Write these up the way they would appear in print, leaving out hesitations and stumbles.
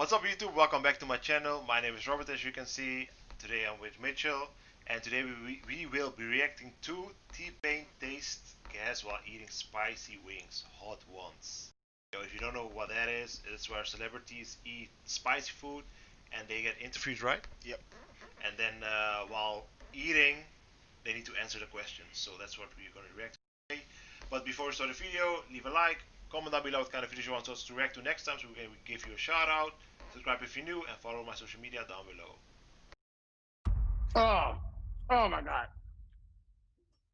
What's up, YouTube? Welcome back to my channel. My name is Robert, as you can see. Today I'm with Mitchell, and today we will be reacting to TPain taste gas while eating spicy wings, hot ones. So if you don't know what that is, it's where celebrities eat spicy food and they get interviewed, right? Yep. And then while eating, they need to answer the questions. So that's what we're going to react to today. But before we start the video, leave a like, comment down below what kind of videos you want us to react to next time, so we can give you a shout out. Subscribe if you're new, and follow my social media down below. Oh my God.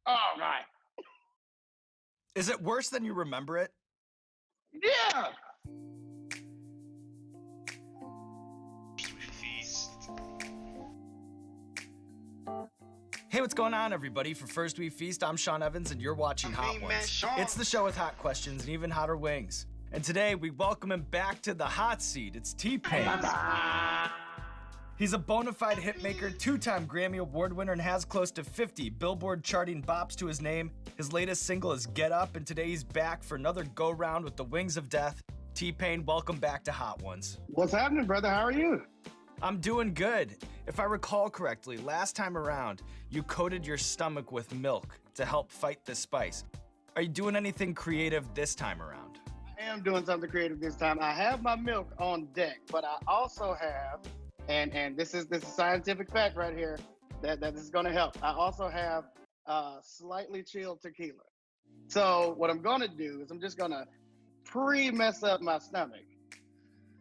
Oh my. Is it worse than you remember it? Yeah. Feast. Hey, what's going on, everybody? For First We Feast, I'm Sean Evans, and you're watching Hot Ones. It's the show with hot questions and even hotter wings. And today, we welcome him back to the hot seat. It's TPain. He's a bona fide hitmaker, two-time Grammy Award winner, and has close to 50 Billboard charting bops to his name. His latest single is Get Up, and today he's back for another go-round with the Wings of Death. TPain, welcome back to Hot Ones. What's happening, brother? How are you? I'm doing good. If I recall correctly, last time around, you coated your stomach with milk to help fight the spice. Are you doing anything creative this time around? I am doing something creative this time. I have my milk on deck, but I also have, and this is scientific fact right here, that this is going to help. I also have slightly chilled tequila. So what I'm going to do is I'm just going to pre-mess up my stomach,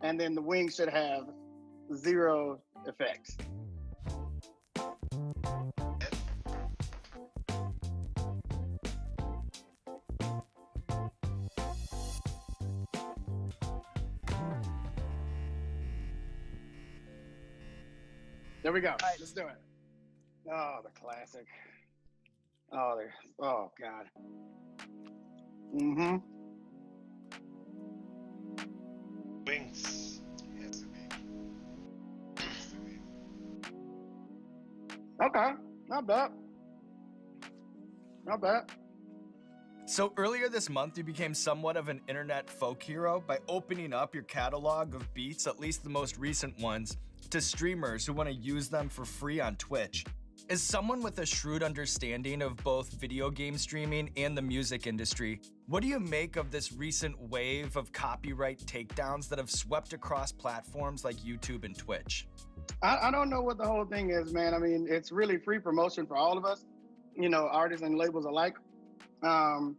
and then the wings should have zero effects. There we go. All right, let's do it. Oh, the classic. Oh, oh God. Mm-hmm. Wings. Yes, Okay, not bad. Not bad. So earlier this month, you became somewhat of an internet folk hero by opening up your catalog of beats, at least the most recent ones, to streamers who want to use them for free on Twitch. As someone with a shrewd understanding of both video game streaming and the music industry, what do you make of this recent wave of copyright takedowns that have swept across platforms like YouTube and Twitch? I don't know what the whole thing is, man. I mean, it's really free promotion for all of us, you know, artists and labels alike. And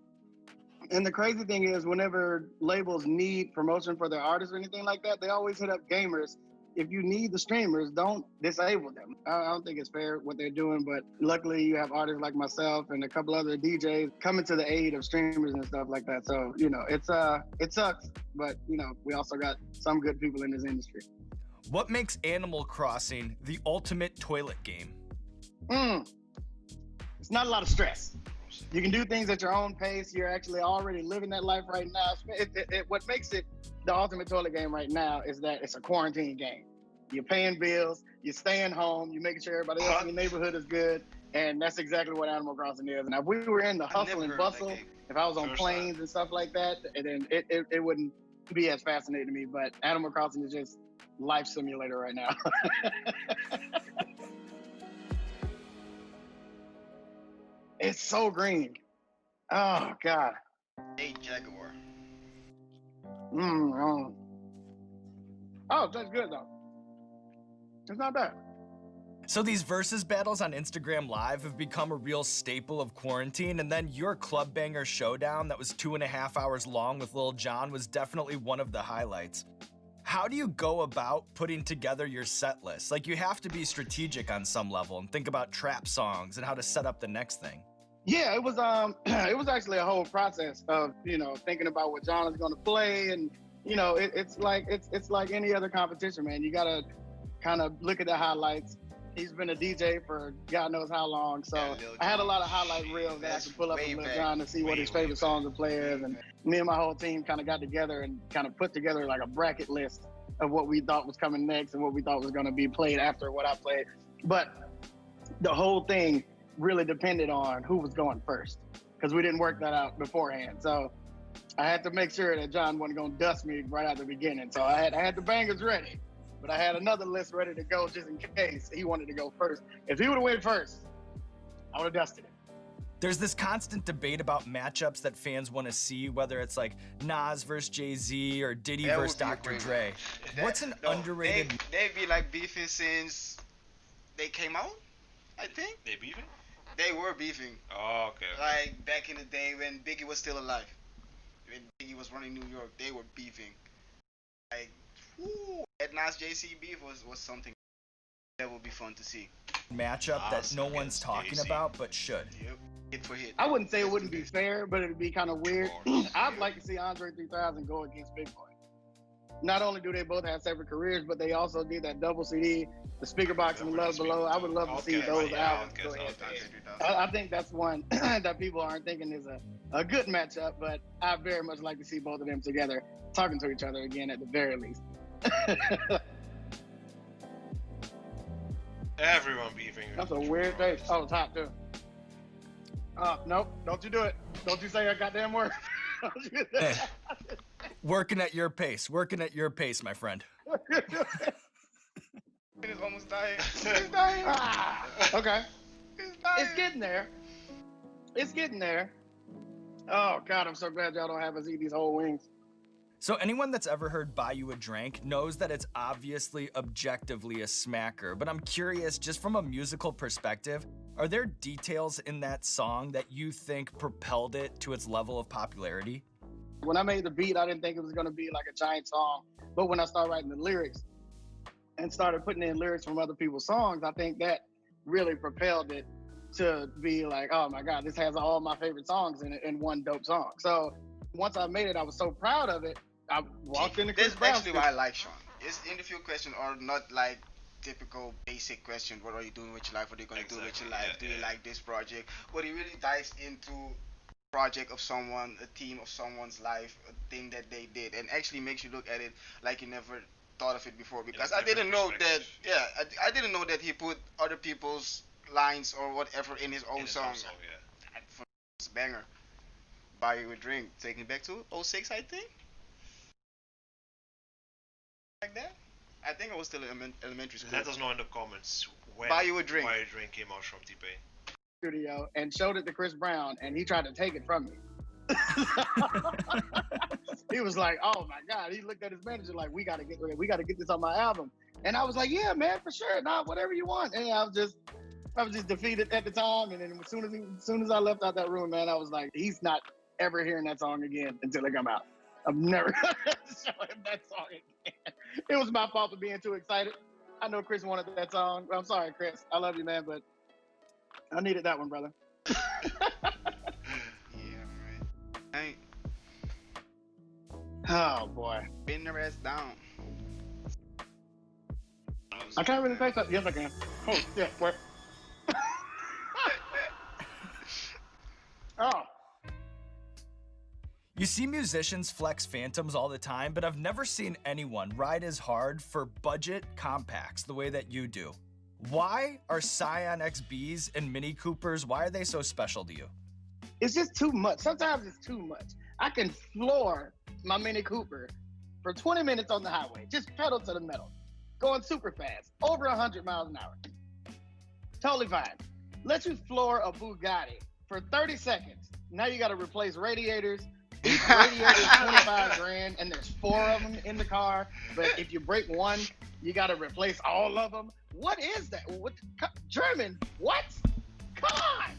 the crazy thing is, whenever labels need promotion for their artists or anything like that, they always hit up gamers. If you need the streamers, don't disable them. I don't think it's fair what they're doing, but luckily you have artists like myself and a couple other DJs coming to the aid of streamers and stuff like that. So, you know, it sucks, but you know, we also got some good people in this industry. What makes Animal Crossing the ultimate toilet game? It's not a lot of stress. You can do things at your own pace. You're actually already living that life right now. What makes it the ultimate toilet game right now is that it's a quarantine game. You're paying bills, you're staying home, you're making sure everybody else in your neighborhood is good, and that's exactly what Animal Crossing is. And if we were in the hustle and bustle, if I was on planes and stuff like that, then it wouldn't be as fascinating to me. But Animal Crossing is just life simulator right now. It's so green. Oh God. A Jaguar. Oh, that's good though. It's not bad. So these versus battles on Instagram Live have become a real staple of quarantine, and then your club banger Showdown that was 2.5 hours long with Lil Jon was definitely one of the highlights. How do you go about putting together your set list? Like, you have to be strategic on some level and think about trap songs and how to set up the next thing. Yeah, it was it was actually a whole process of, you know, thinking about what John is going to play, and you know, it's like any other competition, man. You got to kind of look at the highlights. He's been a DJ for God knows how long, so I had a lot of highlight reels that I could pull up with Lil Jon to see what his favorite songs and players, and me and my whole team kind of got together and kind of put together like a bracket list of what we thought was coming next and what we thought was going to be played after what I played. But the whole thing really depended on who was going first, because we didn't work that out beforehand. So I had to make sure that John wasn't gonna dust me right at the beginning. So I had the bangers ready, but I had another list ready to go just in case he wanted to go first. If he would have went first, I would have dusted him. There's this constant debate about matchups that fans want to see, whether it's like Nas versus Jay-Z or Diddy That versus would be a Dr. great Dre. What's an underrated? They be like beefing since they came out, I think. They beefing? They were beefing. Oh, okay. Like back in the day when Biggie was still alive. When Biggie was running New York, they were beefing. Like, that Nas JC beef was something that would be fun to see. Matchup that Nas no one's against talking Jay-Z. about but should. Yep. Hit for hit. I wouldn't say it wouldn't be fair, but it'd be kind of weird. I'd Yeah. like to see Andre 3000 go against Big Boy. Not only do they both have separate careers, but they also did that double CD, the Speaker Box and Love Below. I would love to see those albums go ahead. I think that's one that people aren't thinking is a good matchup, but I very much like to see both of them together, talking to each other again at the very least. Everyone beefing. That's a weird face. Oh, it's hot too. Nope, don't you do it. Don't you say a goddamn word. Don't you do Hey, that. working at your pace, my friend. It's almost dying. It's dying. Okay. It's dying. It's getting there. It's getting there. Oh, God, I'm so glad y'all don't have us eat these whole wings. So anyone that's ever heard Buy You a Drink knows that it's obviously objectively a smacker, but I'm curious, just from a musical perspective, are there details in that song that you think propelled it to its level of popularity? When I made the beat, I didn't think it was going to be like a giant song. But when I started writing the lyrics and started putting in lyrics from other people's songs, I think that really propelled it to be like, oh my God, this has all my favorite songs in one dope song. So once I made it, I was so proud of it. I walked into Chris That's Brown. actually why I like Sean. His interview questions are not like typical basic question. What are you doing with your life? What are you going to do with your life? Do you like this project? But he really dives into project of someone, a theme of someone's life, a thing that they did, and actually makes you look at it like you never thought of it before. Because I didn't know that. Yeah, I didn't know that he put other people's lines or whatever in his own song. It's a banger. Buy You a Drink. Taking it back to 06, I think. Like that. I think I was still in elementary school. Let us know in the comments when Buy You a Drink. Buy You a Drink came out from TPain. Studio and showed it to Chris Brown, and he tried to take it from me. He was like, "Oh my God!" He looked at his manager like, "We gotta get this on my album." And I was like, "Yeah, man, for sure. Nah, whatever you want." And I was just defeated at the time. And then as soon as I left out that room, man, I was like, "He's not ever hearing that song again until it come out. I'm never gonna show him that song again." It was my fault for being too excited. I know Chris wanted that song. I'm sorry, Chris. I love you, man, but I needed that one, brother. Yeah, right. Oh boy. Bend their ass down. I can't really say something. Yes, I can. Oh, yeah, what? Oh. You see musicians flex phantoms all the time, but I've never seen anyone ride as hard for budget compacts the way that you do. Why are Scion XBs and Mini Coopers, why are they so special to you? It's just too much. Sometimes it's too much. I can floor my Mini Cooper for 20 minutes on the highway, just pedal to the metal, going super fast, over 100 miles an hour. Totally fine. Let you floor a Bugatti for 30 seconds. Now you got to replace radiators. Each radiator is 25 grand, and there's 4 of them in the car. But if you break one, you got to replace all of them. What is that? What German? What? Come on!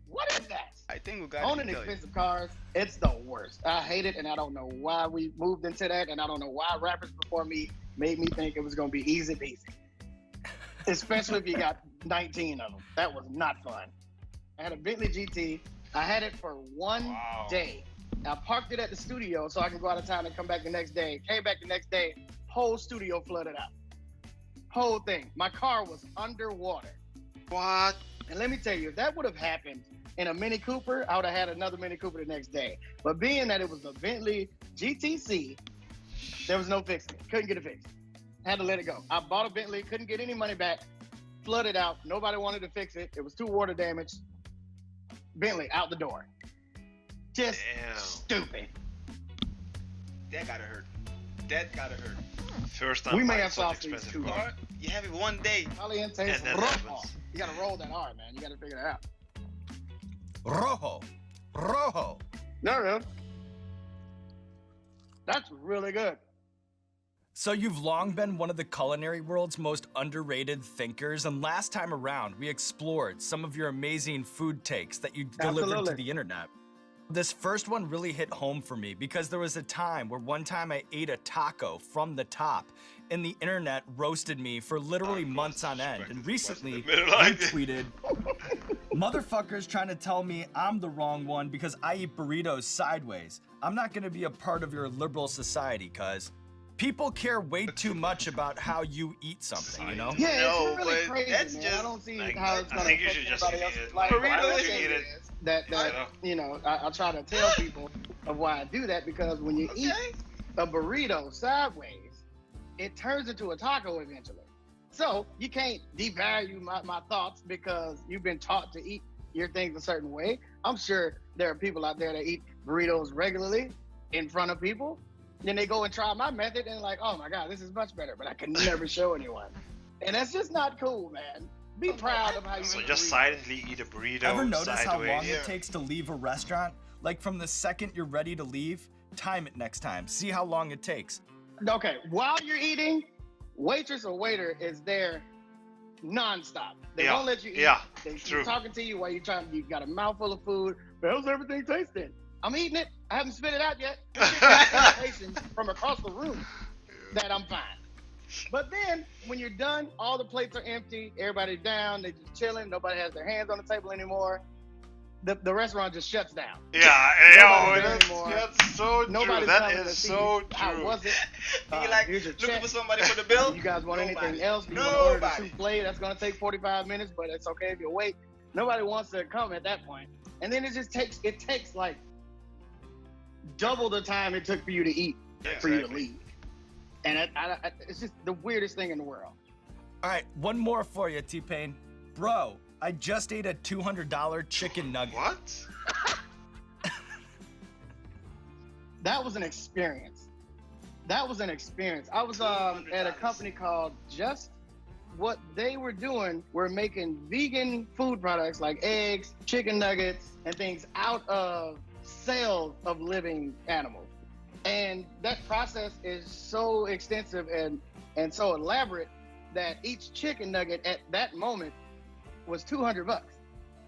What is that? I think we got Owning expensive cars, it's the worst. I hate it, and I don't know why we moved into that, and I don't know why rappers before me made me think it was gonna be easy peasy. Especially if you got 19 of them. That was not fun. I had a Bentley GT. I had it for one day. I parked it at the studio so I could go out of town and come back the next day. Came back the next day, whole studio flooded out. Whole thing. My car was underwater. What? And let me tell you, if that would have happened in a Mini Cooper, I would have had another Mini Cooper the next day. But being that it was a Bentley GTC, there was no fixing it. Couldn't get it fixed. Had to let it go. I bought a Bentley, couldn't get any money back, flooded out. Nobody wanted to fix it. It was too water damaged. Bentley out the door. Just stupid. That gotta hurt. That gotta hurt. First time We may buying have such sauce these expensive too. car. Or you have it one day. Caliente And that rojo. happens. You gotta roll that R, man. You gotta figure it out. Rojo. Rojo. No, no. That's really good. So you've long been one of the culinary world's most underrated thinkers, and last time around, we explored some of your amazing food takes that you delivered to Absolutely. the internet. This first one really hit home for me because there was a time where one time I ate a taco from the top, and the internet roasted me for literally months on end. And recently, you tweeted, "Motherfuckers trying to tell me I'm the wrong one because I eat burritos sideways. I'm not gonna be a part of your liberal society, cuz people care way too much about how you eat something, you know?" Yeah, No, it's really but crazy, that's man. just I don't see like, how it's I gonna think you affect should just anybody eat else's it. life. Burrito But I will is- say eat it. this, that you know, I try to tell people of why I do that, because when you eat Okay. a burrito sideways, it turns into a taco eventually. So you can't devalue my thoughts because you've been taught to eat your things a certain way. I'm sure there are people out there that eat burritos regularly in front of people. Then they go and try my method and like, oh my God, this is much better, but I can never show anyone. And that's just not cool, man. Be proud of how you So eat just burritos. silently eat a burrito Ever notice how sideways. long Yeah. it takes to leave a restaurant? Like from the second you're ready to leave, time it next time. See how long it takes. Okay, while you're eating, waitress or waiter is there nonstop. They Yeah, won't let you eat. yeah, They keep true. talking to you while you're trying. You got a mouthful of food. But how's everything tasting? I'm eating it. I haven't spit it out yet. Indication from across the room that I'm fine. But then when you're done, all the plates are empty. Everybody's down. They're just chilling. Nobody has their hands on the table anymore. The restaurant just shuts down. Yeah, Nobody's there that's, anymore. that's so true. Nobody's That coming to is see so how true. was it? You like Here's your looking check. for somebody for the bill? You guys want anything Nobody. else? Do you want to order the Nobody. souffle? That's going to take 45 minutes, but it's okay if you wait. Nobody wants to come at that point. And then it takes like double the time it took for you to eat Yeah, for you to exactly. leave. And it's just the weirdest thing in the world. All right, one more for you, T-Pain. Bro, I just ate a $200 chicken nugget. What? That was an experience. I was at a company called Just. What they were doing were making vegan food products like eggs, chicken nuggets, and things out of cells of living animals. And that process is so extensive and so elaborate that each chicken nugget at that moment was $200.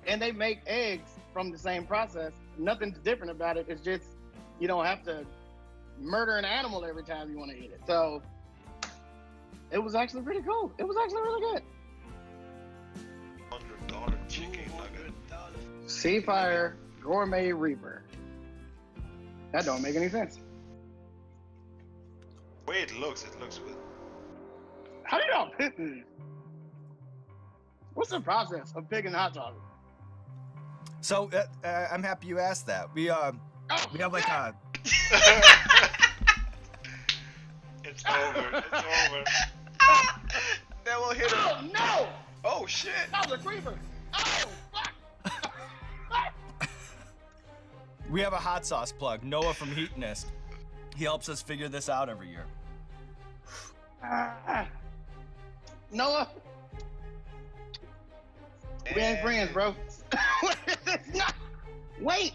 And they make eggs from the same process. Nothing's different about it. It's just you don't have to murder an animal every time you want to eat it. So it was actually pretty cool. It was actually really good. $100 chicken nugget. Seafire Gourmet Reaper. That don't make any sense. The way it looks good. How do y'all pick these? What's the process of picking hot dogs? So I'm happy you asked that. We have like a It's over. It's over. That will hit him. Oh no! Oh shit. That was a creeper! Oh fuck! we have a hot sauce plug, Noah from Heatonist. He helps us figure this out every year. Noah, we ain't friends, bro. Wait!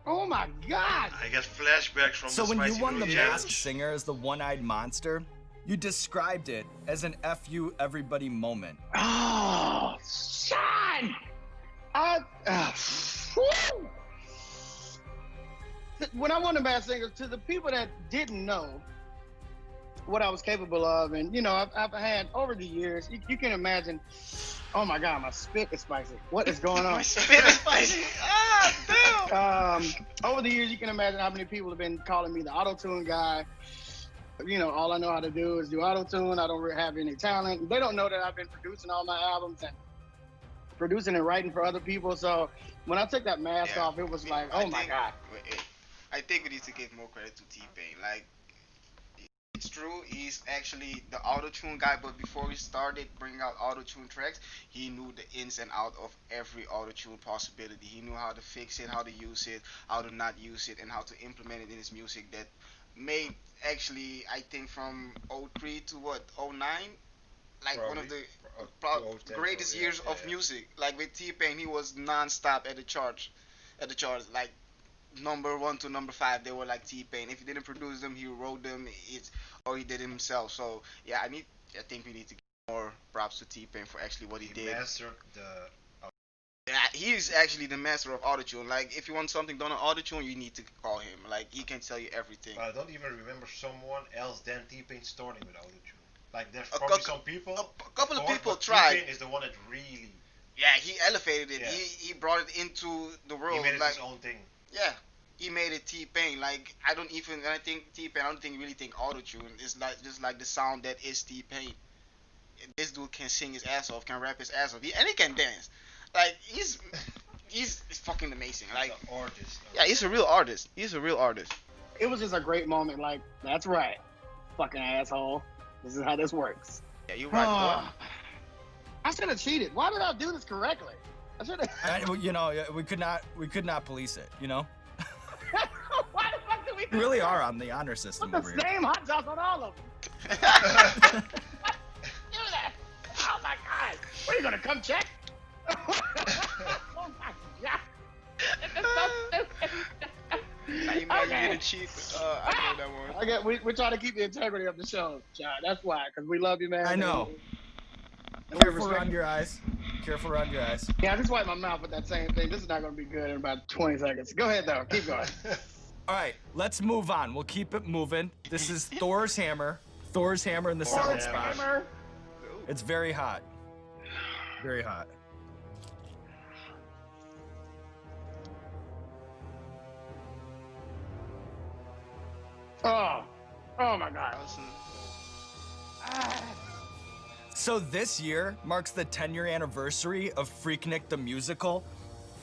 Oh my God! I get flashbacks from So the when you spicy won the noodle Masked challenge. Singer as the one-eyed monster, you described it as an F you everybody moment. Oh, son! Whew. When I won the Masked Singer, to the people that didn't know what I was capable of, and you know, I've had over the years, you can imagine. Oh my God, my spit is spicy. What is going on? My spit is spicy. Ah, damn. Over the years, you can imagine how many people have been calling me the auto-tune guy. You know, all I know how to do is do auto-tune. I don't really have any talent. They don't know that I've been producing all my albums and producing and writing for other people. So when I took that mask off, it was like, oh my God. I think we need to give more credit to TPain. Like, it's true, he's actually the auto-tune guy, but before he started bringing out auto-tune tracks, he knew the ins and out of every auto-tune possibility. He knew how to fix it, how to use it, how to not use it, and how to implement it in his music that made actually I think from '03 to what '09, like one of Probably. the To 010, greatest yeah, years yeah, of music. Like with T-Pain, he was non-stop at the charts. Like number one to number five, they were like T-Pain. If he didn't produce them, he wrote them. It's or he did it himself. So yeah, I think we need to give more props to T-Pain for actually what he He did. mastered the. Yeah, he's actually the master of autotune. Like if you want something done on autotune, you need to call him. Like he can tell you everything. I don't even remember someone else than T-Pain starting with autotune. Like there's A probably cou- some people. a couple of course, people but tried. T-Pain is the one that really. Yeah, he elevated it. Yeah. He brought it into the world. He made it like his own thing. yeah, he made it T-Pain. Like I don't even. I think T-Pain. I don't think really think autotune. It's like just like the sound that is T-Pain. This dude can sing his ass off, can rap his ass off, and he can dance. Like he's fucking amazing. Like He's an artist. yeah, he's a real artist. He's a real artist. It was just a great moment. Like, that's right, fucking asshole. This is how this works. Yeah, you're right, boy. I should have cheated. Why did I do this correctly? I should have. You know, we could not police it. You know, Why the fuck did we? we really are on the honor system Put over the here. same hot sauce on all of them. Do that. Oh my god. What are you gonna come check? Oh my god. Now you mad you didn't cheat. I know that one. We're trying to keep the integrity of the show, John. That's why, because we love you, man. I know. And we Careful respect around you. your eyes. Careful around your eyes. Yeah, I just wiped my mouth with that same thing. This is not going to be good in about 20 seconds. Go ahead, though. Keep going. All right, let's move on. We'll keep it moving. This is Thor's hammer. Thor's hammer in the Thor's second spot. Hammer. It's very hot. Very hot. Oh my god. So this year marks the 10-year anniversary of Freaknik the Musical,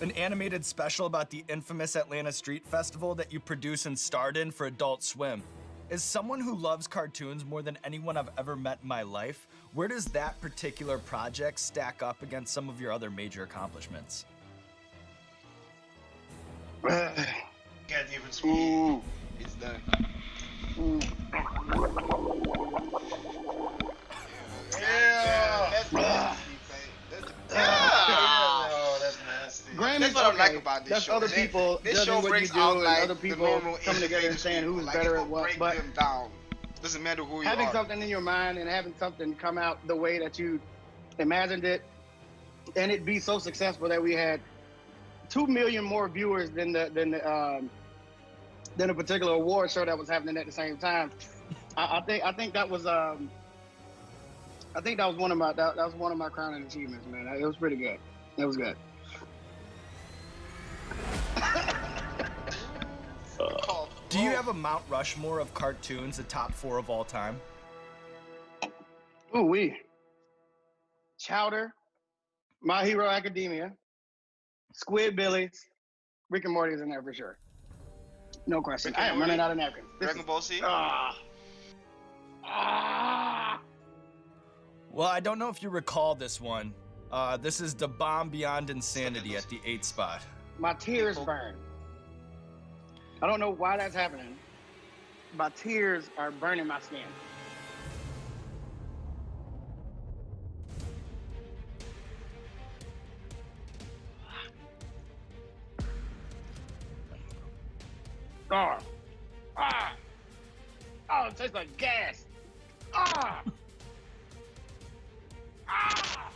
an animated special about the infamous Atlanta Street Festival that you produce and starred in for Adult Swim. As someone who loves cartoons more than anyone I've ever met in my life, where does that particular project stack up against some of your other major accomplishments? Can't even speak. Ooh, it's done. Yeah. That's nasty, Oh, that's nasty. Grammys, That's what I okay. like about this That's show. other people This judging show what you brings do out and like other the people normal coming together and innovative saying people. who's Like, better it at will what. break But them down. Doesn't matter who you having are. something in your mind and having something come out the way that you imagined it, and it be so successful that we had 2 million more viewers than a particular award show that was happening at the same time. I think that was one of my crowning achievements, man. It was pretty good. It was good. Do you have a Mount Rushmore of cartoons, a top 4 of all time? Ooh wee. Chowder, My Hero Academia, Squidbillies, Rick and Morty is in there for sure. No question. Rick and I am Morty, running out of napkins. Dragon Ball Z? Well, I don't know if you recall this one. This is The Bomb Beyond Insanity at the 8th spot. My tears burn. I don't know why that's happening. My tears are burning my skin. Oh. Oh, it tastes like gas. Ah. Ah.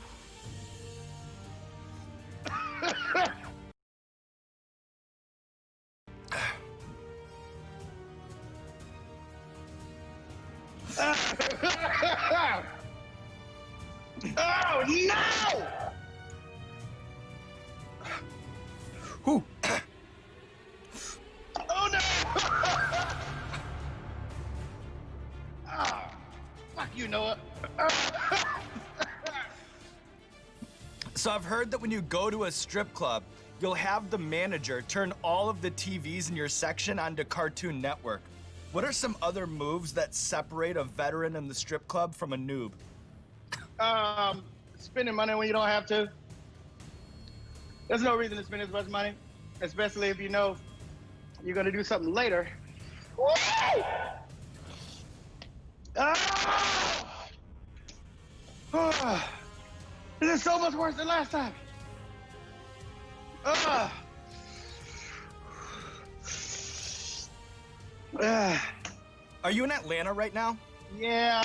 Oh no! Whew. Oh no! Fuck you, Noah. So I've heard that when you go to a strip club, you'll have the manager turn all of the TVs in your section onto Cartoon Network. What are some other moves that separate a veteran in the strip club from a noob? Spending money when you don't have to. There's no reason to spend as much money, especially if you know you're gonna do something later This is so much worse than last time. Are you in Atlanta right now? Yeah.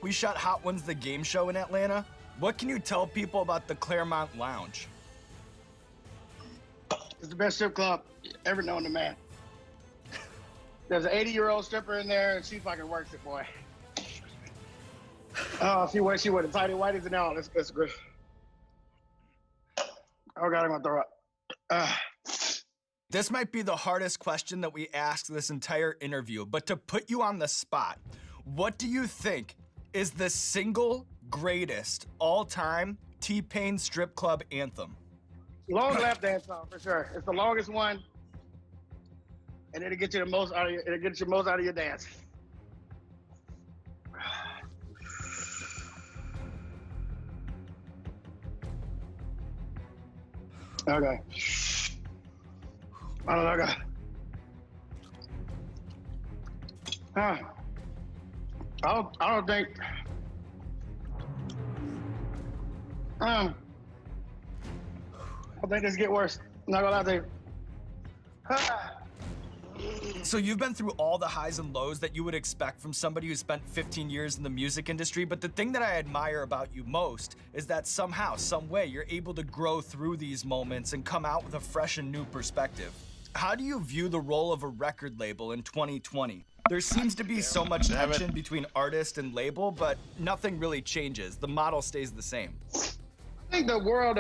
We shot Hot Ones, the game show in Atlanta. What can you tell people about the Claremont Lounge? It's the best strip club ever known to man. There's an 80-year-old stripper in there, and she fucking works it, boy. Oh, she wears the tidy whities and all. It's good. Oh, God, I'm gonna throw up. This might be the hardest question that we ask this entire interview, but to put you on the spot, what do you think is the single greatest all-time TPain strip club anthem? Long lap dance song for sure. It's the longest one, and it'll get you the most out of your. It'll get you most out of your dance. Okay. Okay. I don't think. I think this get worse. I'm not gonna lie to you. So you've been through all the highs and lows that you would expect from somebody who spent 15 years in the music industry, but the thing that I admire about you most is that somehow, some way, you're able to grow through these moments and come out with a fresh and new perspective. How do you view the role of a record label in 2020? There seems to be so much tension between artist and label, but nothing really changes. The model stays the same. I think the world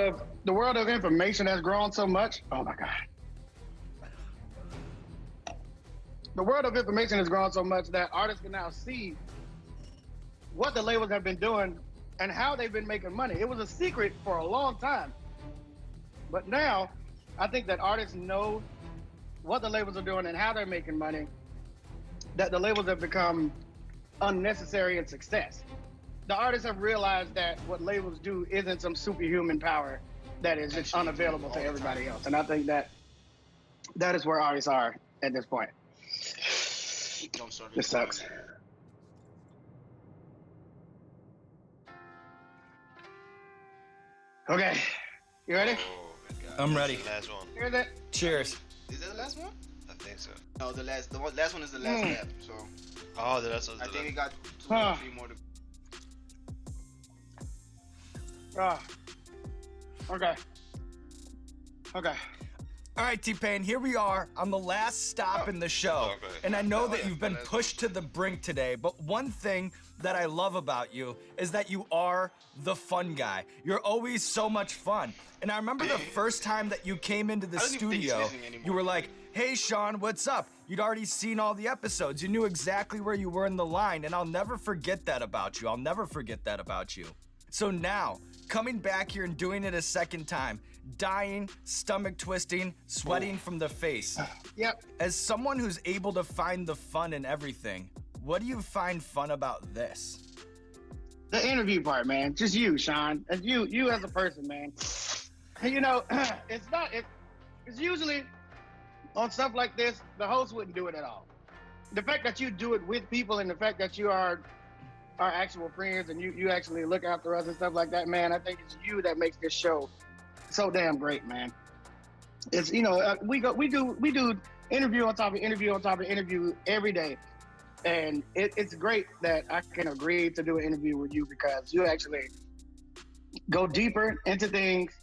of information has grown so much. Oh my God. The world of information has grown so much that artists can now see what the labels have been doing and how they've been making money. It was a secret for a long time. But now, I think that artists know what the labels are doing and how they're making money, that the labels have become unnecessary in success. The artists have realized that what labels do isn't some superhuman power that is just unavailable to everybody else. And I think that is where artists are at this point. This sucks. Okay, you ready? Oh my God. I'm ready. That's the last one. Here's it. Cheers. Is that the last one? I think so. No, the last one is the last lap. So Oh, the last one. I think we got 2 Huh. or 3 more to. Okay. Okay. All right, TPain, here we are on the last stop in the show. Okay. And I know that you've been pushed to the brink today, but one thing that I love about you is that you are the fun guy. You're always so much fun. And I remember the first time that you came into the I don't even think he's studio, listening anymore. you were like, hey, Sean, what's up? You'd already seen all the episodes. You knew exactly where you were in the line, and I'll never forget that about you. I'll never forget that about you. So now, coming back here and doing it a second time, dying, stomach twisting, sweating from the face. Yep. As someone who's able to find the fun in everything, what do you find fun about this? The interview part, man. Just you, Sean. And you as a person, man. And you know, it's usually on stuff like this, the host wouldn't do it at all. The fact that you do it with people and the fact that you are our actual friends and you actually look after us and stuff like that, man, I think it's you that makes this show so damn great, man. It's, you know, we do interview on top of interview on top of interview every day. And it's great that I can agree to do an interview with you because you actually go deeper into things.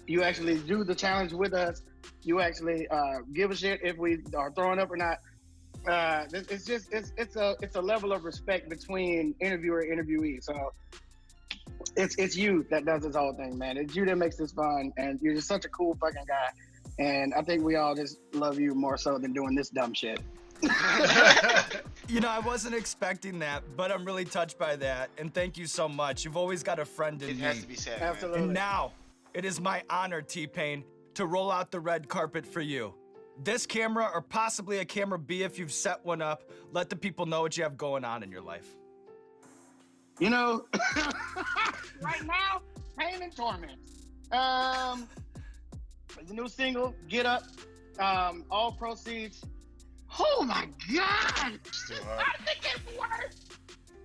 You actually do the challenge with us. You actually give a shit if we are throwing up or not. It's a level of respect between interviewer and interviewee. So it's you that does this whole thing, man. It's you that makes this fun, and you're just such a cool fucking guy. And I think we all just love you more so than doing this dumb shit. You know, I wasn't expecting that, but I'm really touched by that. And thank you so much. You've always got a friend in It me. has to be said. Absolutely. And now, it is my honor, TPain, to roll out the red carpet for you. This camera, or possibly a camera B if you've set one up, let the people know what you have going on in your life. You know, right now, Pain and Torment. It's a new single, Get Up. All proceeds Oh my God! It's too hard. I think it worked.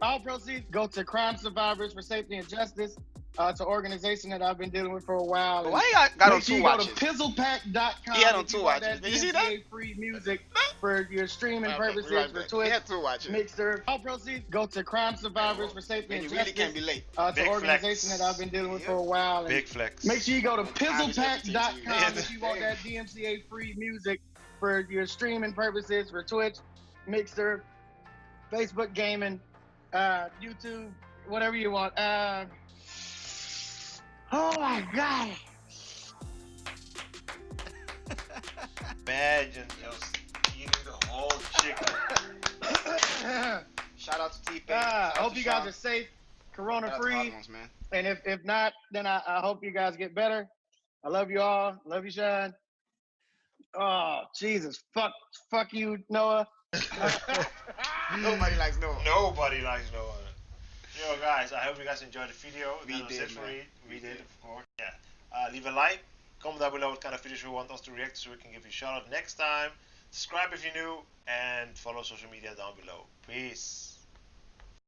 All proceeds go to crime survivors for safety and justice. It's an organization that I've been dealing with for a while. But why you got on Make sure two you go watches? to pizzlepack.com. He had on if two you want watches. that Did you see that? DMCA free music for your streaming Right, purposes right for back. Twitch, He had two watches. Mixer. All proceeds go to crime survivors for safety Man, and you justice. really can't be late. It's Big an organization flex. that I've been dealing with for a while. And Big flex. make sure you go to Time is everything to you. pizzlepack.com if you want that DMCA free music for your streaming purposes for Twitch, Mixer, Facebook gaming, YouTube, whatever you want. Oh my God. Imagine just eating the whole chicken. Shout out to TPain. I hope you guys are safe, corona free. And if not, then I hope you guys get better. I love you all. Love you, Sean. Oh, Jesus. Fuck you, Noah. Nobody likes Noah. Nobody likes Noah. Yo, guys, I hope you guys enjoyed the video. We did, man. We did, of course. Yeah. Leave a like. Comment down below what kind of videos you want us to react to so we can give you a shout out next time. Subscribe if you're new. And follow social media down below. Peace.